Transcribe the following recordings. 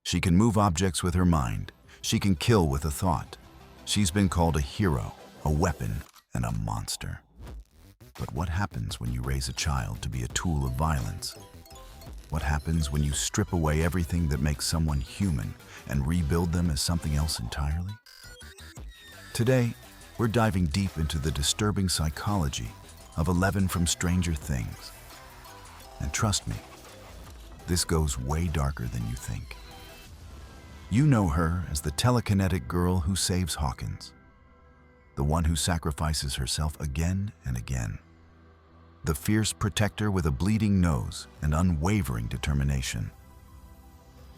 She can move objects with her mind. She can kill with a thought. She's been called a hero, a weapon, and a monster. But what happens when you raise a child to be a tool of violence? What happens when you strip away everything that makes someone human and rebuild them as something else entirely? Today, we're diving deep into the disturbing psychology of 11 from Stranger Things. And trust me, this goes way darker than you think. You know her as the telekinetic girl who saves Hawkins, the one who sacrifices herself again and again, the fierce protector with a bleeding nose and unwavering determination.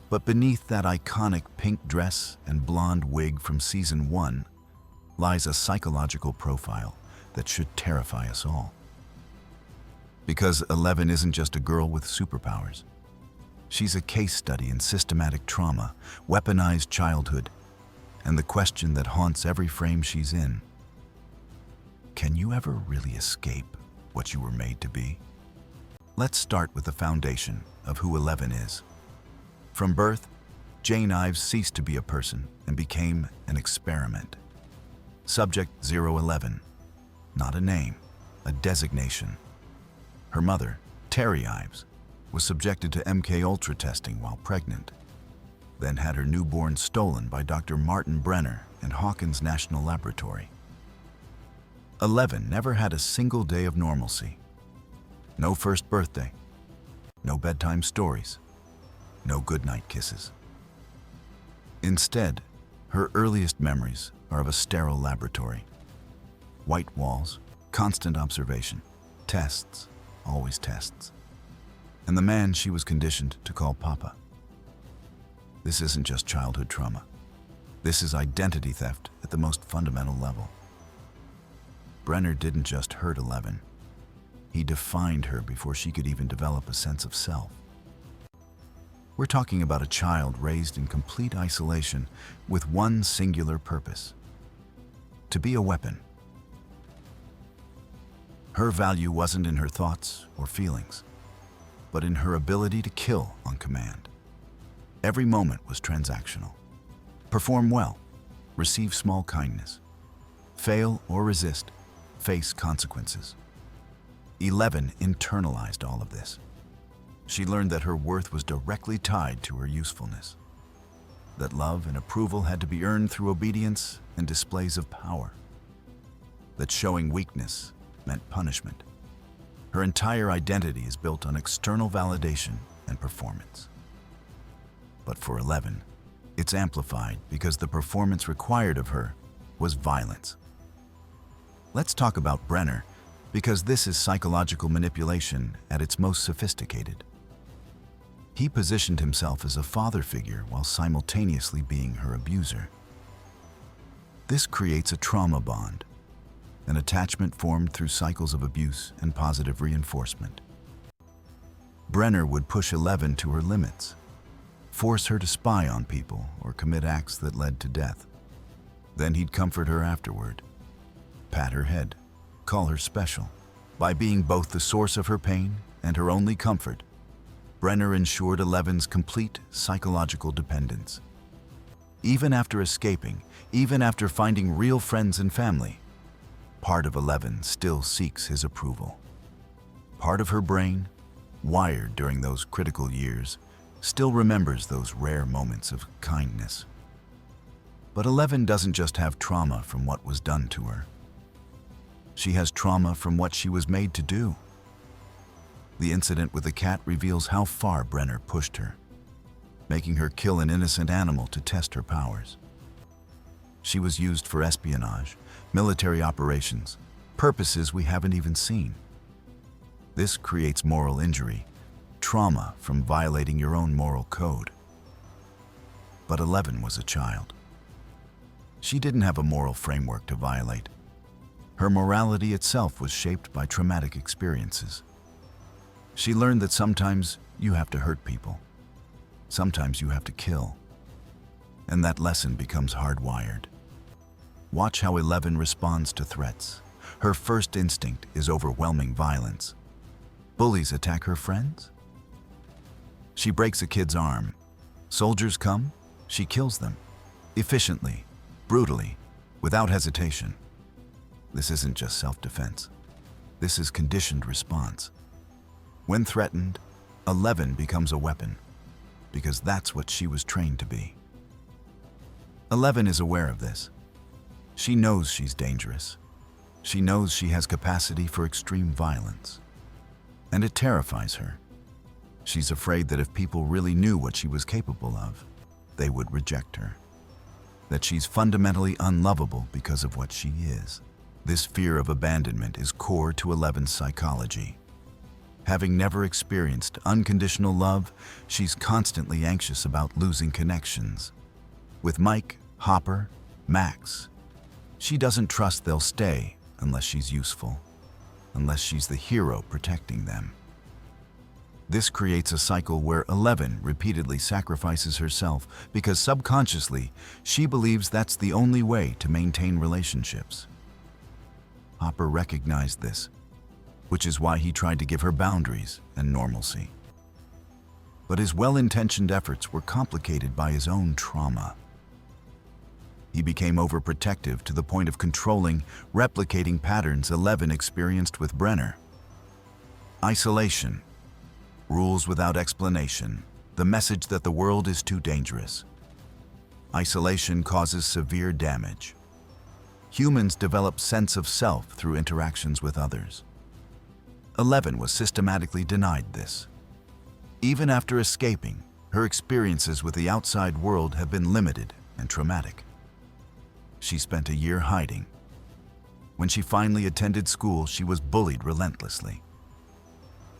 But beneath that iconic pink dress and blonde wig from Season 1 lies a psychological profile that should terrify us all. Because 11 isn't just a girl with superpowers. She's a case study in systematic trauma, weaponized childhood, and the question that haunts every frame she's in. Can you ever really escape what you were made to be? Let's start with the foundation of who 11 is. From birth, Jane Ives ceased to be a person and became an experiment. Subject 011, not a name, a designation. Her mother, Terry Ives, was subjected to MK-Ultra testing while pregnant, then had her newborn stolen by Dr. Martin Brenner in Hawkins National Laboratory. 11 never had a single day of normalcy. No first birthday, no bedtime stories, no goodnight kisses. Instead, her earliest memories are of a sterile laboratory. White walls, constant observation, tests, always tests. And the man she was conditioned to call Papa. This isn't just childhood trauma. This is identity theft at the most fundamental level. Brenner didn't just hurt 11. He defined her before she could even develop a sense of self. We're talking about a child raised in complete isolation with one singular purpose: to be a weapon. Her value wasn't in her thoughts or feelings, but in her ability to kill on command. Every moment was transactional. Perform well, receive small kindness. Fail or resist, face consequences. 11 internalized all of this. She learned that her worth was directly tied to her usefulness, that love and approval had to be earned through obedience and displays of power, that showing weakness meant punishment. Her entire identity is built on external validation and performance. But for 11, it's amplified because the performance required of her was violence. Let's talk about Brenner, because this is psychological manipulation at its most sophisticated. He positioned himself as a father figure while simultaneously being her abuser. This creates a trauma bond, an attachment formed through cycles of abuse and positive reinforcement. Brenner would push 11 to her limits, force her to spy on people or commit acts that led to death. Then he'd comfort her afterward, pat her head, call her special. By being both the source of her pain and her only comfort, Brenner ensured 11's complete psychological dependence. Even after escaping, even after finding real friends and family, part of 11 still seeks his approval. Part of her brain, wired during those critical years, still remembers those rare moments of kindness. But 11 doesn't just have trauma from what was done to her. She has trauma from what she was made to do. The incident with the cat reveals how far Brenner pushed her, making her kill an innocent animal to test her powers. She was used for espionage, military operations, purposes we haven't even seen. This creates moral injury, trauma from violating your own moral code. But 11 was a child. She didn't have a moral framework to violate. Her morality itself was shaped by traumatic experiences. She learned that sometimes you have to hurt people. Sometimes you have to kill. And that lesson becomes hardwired. Watch how 11 responds to threats. Her first instinct is overwhelming violence. Bullies attack her friends? She breaks a kid's arm, Soldiers come, she kills them. Efficiently, brutally, without hesitation. This isn't just self-defense. This is conditioned response. When threatened, 11 becomes a weapon, because that's what she was trained to be. 11 is aware of this. She knows she's dangerous. She knows she has capacity for extreme violence. And it terrifies her. She's afraid that if people really knew what she was capable of, they would reject her. That she's fundamentally unlovable because of what she is. This fear of abandonment is core to 11's psychology. Having never experienced unconditional love, she's constantly anxious about losing connections. With Mike, Hopper, Max, she doesn't trust they'll stay unless she's useful, unless she's the hero protecting them. This creates a cycle where 11 repeatedly sacrifices herself because subconsciously she believes that's the only way to maintain relationships. Hopper recognized this, which is why he tried to give her boundaries and normalcy. But his well-intentioned efforts were complicated by his own trauma. He became overprotective to the point of controlling, replicating patterns 11 experienced with Brenner. Isolation. Rules without explanation. The message that the world is too dangerous. Isolation causes severe damage. Humans develop sense of self through interactions with others. 11 was systematically denied this. Even after escaping, her experiences with the outside world have been limited and traumatic. She spent a year hiding. When she finally attended school, she was bullied relentlessly.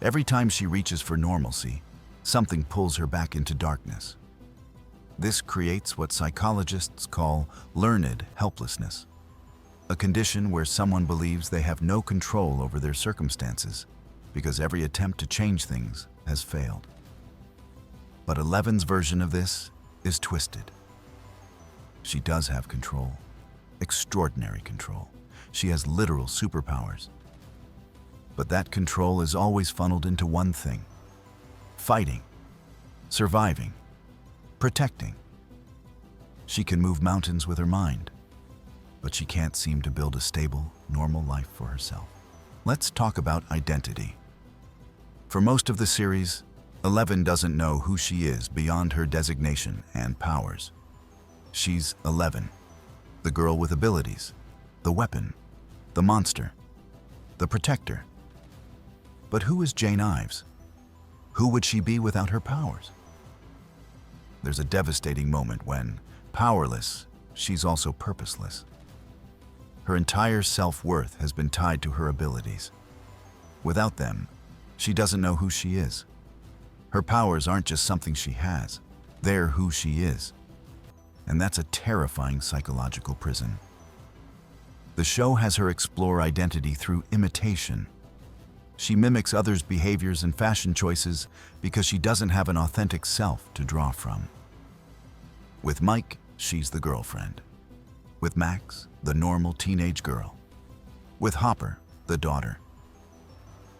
Every time she reaches for normalcy, something pulls her back into darkness. This creates what psychologists call learned helplessness, a condition where someone believes they have no control over their circumstances because every attempt to change things has failed. But 11's version of this is twisted. She does have control, extraordinary control. She has literal superpowers. But that control is always funneled into one thing: fighting, surviving, protecting. She can move mountains with her mind, but she can't seem to build a stable, normal life for herself. Let's talk about identity. For most of the series, 11 doesn't know who she is beyond her designation and powers. She's 11, the girl with abilities, the weapon, the monster, the protector. But who is Jane Ives? Who would she be without her powers? There's a devastating moment when, powerless, she's also purposeless. Her entire self-worth has been tied to her abilities. Without them, she doesn't know who she is. Her powers aren't just something she has, they're who she is. And that's a terrifying psychological prison. The show has her explore identity through imitation. She mimics others' behaviors and fashion choices because she doesn't have an authentic self to draw from. With Mike, she's the girlfriend. With Max, the normal teenage girl. With Hopper, the daughter.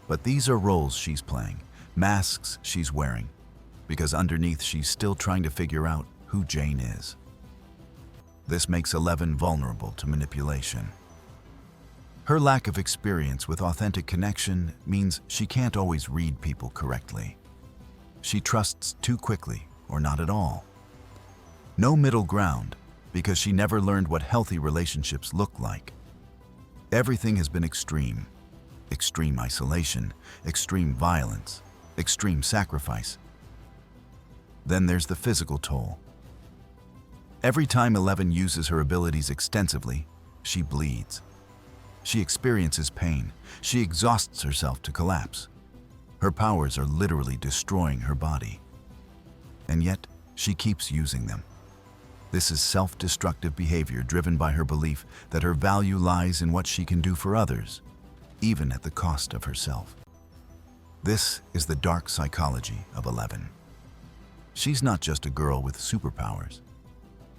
But these are roles she's playing, masks she's wearing, because underneath she's still trying to figure out who Jane is. This makes 11 vulnerable to manipulation. Her lack of experience with authentic connection means she can't always read people correctly. She trusts too quickly or not at all. No middle ground, because she never learned what healthy relationships look like. Everything has been extreme. Extreme isolation, extreme violence, extreme sacrifice. Then there's the physical toll. Every time 11 uses her abilities extensively, she bleeds. She experiences pain. She exhausts herself to collapse. Her powers are literally destroying her body. And yet, she keeps using them. This is self-destructive behavior driven by her belief that her value lies in what she can do for others, even at the cost of herself. This is the dark psychology of 11. She's not just a girl with superpowers.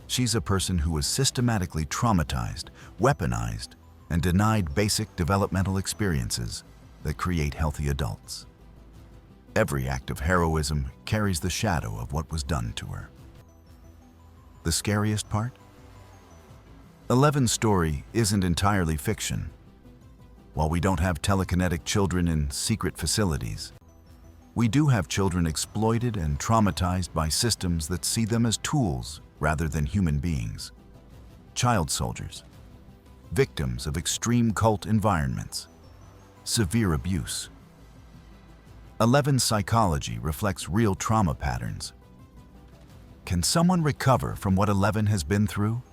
She's a person who was systematically traumatized, weaponized, and denied basic developmental experiences that create healthy adults. Every act of heroism carries the shadow of what was done to her. The scariest part? Eleven's story isn't entirely fiction. While we don't have telekinetic children in secret facilities, we do have children exploited and traumatized by systems that see them as tools rather than human beings. Child soldiers, victims of extreme cult environments, severe abuse. 11's psychology reflects real trauma patterns. Can someone recover from what 11 has been through?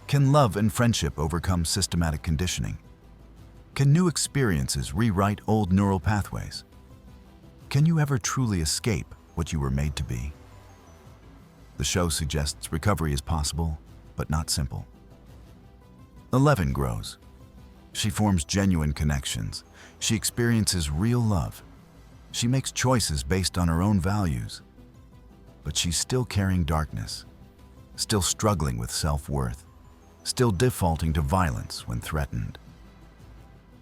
Can love and friendship overcome systematic conditioning? Can new experiences rewrite old neural pathways? Can you ever truly escape what you were made to be? The show suggests recovery is possible, but not simple. 11 grows. She forms genuine connections. She experiences real love. She makes choices based on her own values. But she's still carrying darkness, still struggling with self-worth, still defaulting to violence when threatened.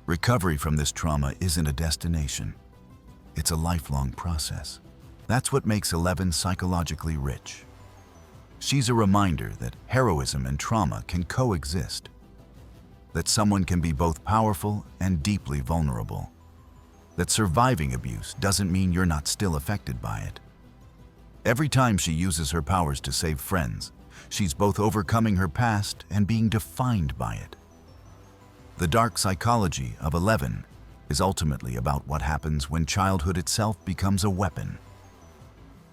Recovery from this trauma isn't a destination. It's a lifelong process. That's what makes 11 psychologically rich. She's a reminder that heroism and trauma can coexist, that someone can be both powerful and deeply vulnerable, that surviving abuse doesn't mean you're not still affected by it. Every time she uses her powers to save friends, she's both overcoming her past and being defined by it. The dark psychology of 11 is ultimately about what happens when childhood itself becomes a weapon.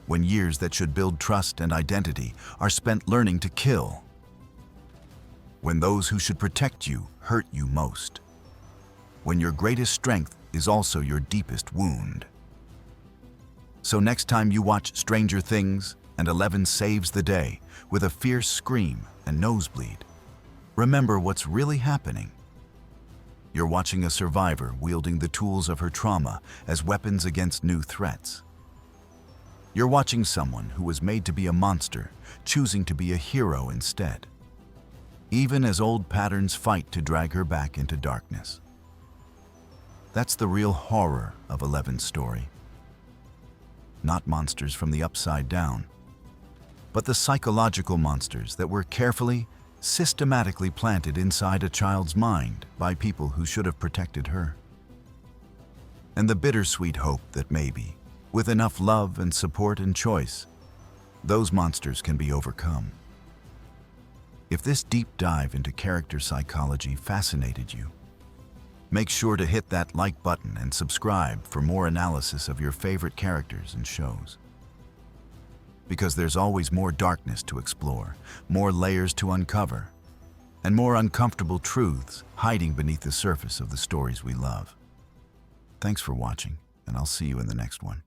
When years that should build trust and identity are spent learning to kill. When those who should protect you hurt you most. When your greatest strength is also your deepest wound. So next time you watch Stranger Things and 11 saves the day with a fierce scream and nosebleed, remember what's really happening. You're watching a survivor wielding the tools of her trauma as weapons against new threats. You're watching someone who was made to be a monster, choosing to be a hero instead, even as old patterns fight to drag her back into darkness. That's the real horror of 11's story. Not monsters from the upside down, but the psychological monsters that were carefully, systematically planted inside a child's mind by people who should have protected her. And the bittersweet hope that maybe, with enough love and support and choice, those monsters can be overcome. If this deep dive into character psychology fascinated you, make sure to hit that like button and subscribe for more analysis of your favorite characters and shows. Because there's always more darkness to explore, more layers to uncover, and more uncomfortable truths hiding beneath the surface of the stories we love. Thanks for watching, and I'll see you in the next one.